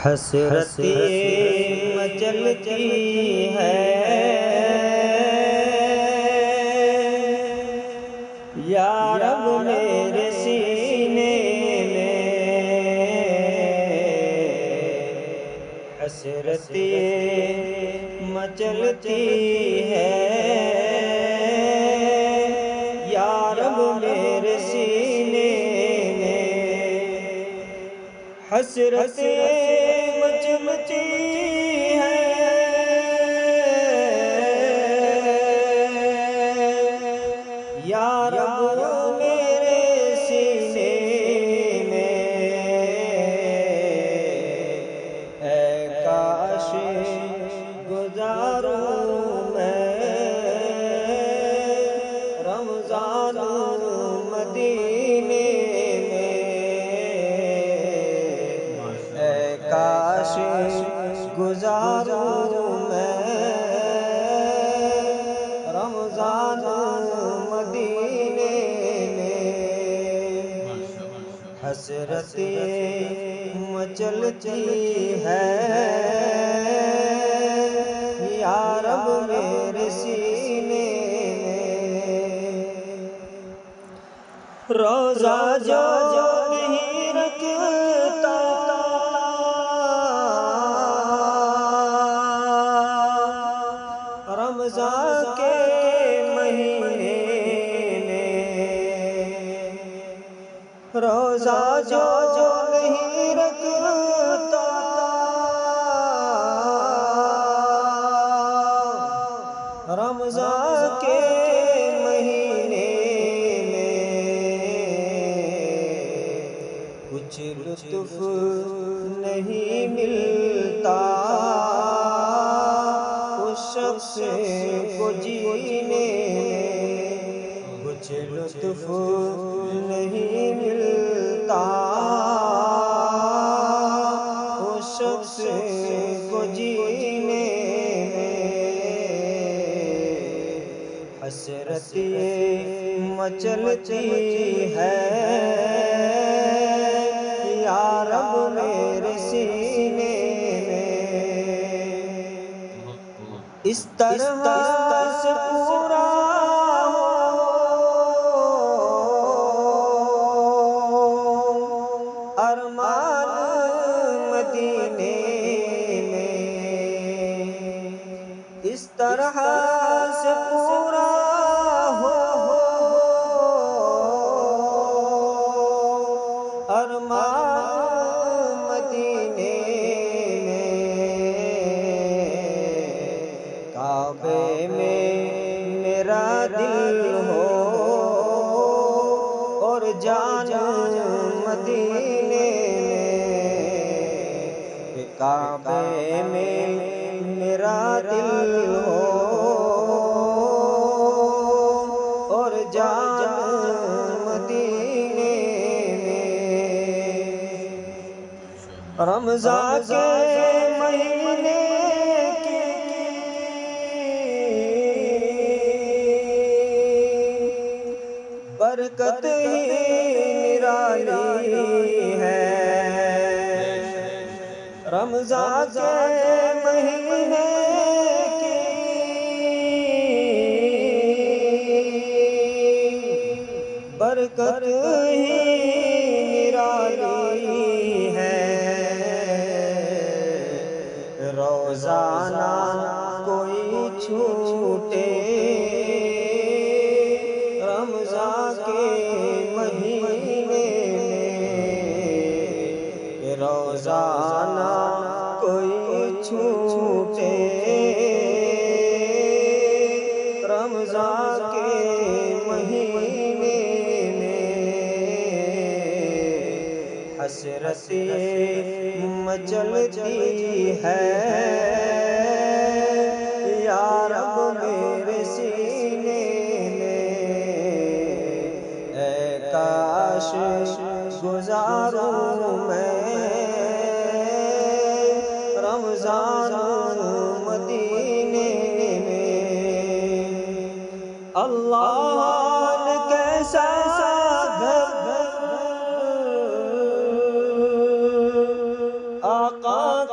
حسرتیں مچلتی ہے یا رب میرے سینے میں، حسرتیں مچلتی ہے یا رب میرے سینے میں، حسرتیں مچلتی ہے یا رب میرے سینے میں، اے کاش گزاروں میں رمضان مدینے میں، اے کاش گزاروں میں رمضان مدینے میں، حسرتیں مچلتی ہے یا رب میرے سینے میں، روزہ جو نہیں رکھتا رمضان کے مہینے میں، روزہ جو نہیں رکھتا رمضان کے مہینے میں، کچھ لطف نہیں ملتا اس شخص کو جینے میں، کچھ لطف نہیں ملتا اس شخص کو جینے میں، حسرتیں مچلتی ہے یا رب میرے سینے میں، اس طرح سے پورا ہو ارمان مدینے میں، اس طرح سے پورا ہو ارمان مدینے میں، کعبے میں میرا دل ہو اور جان مدینے میں، کعبے میں میرا دل ہو اور جان مدینے میں، رمضان کے مہینے کی برکت ہی نرالی ہے، رمضان کے مہینے کی برکت ہی نرالی ہے، روزانہ کوئی چھوٹے رمضان کے مہینے میں، روزانہ کوئی چھوٹے رمضان کے مہینے میں، حسرتیں مچلتی ہے یا رب میرے سینے میں، اے کاش گزاروں میں رمضان مدینے میں، اللہ نے کیسا گھر آقا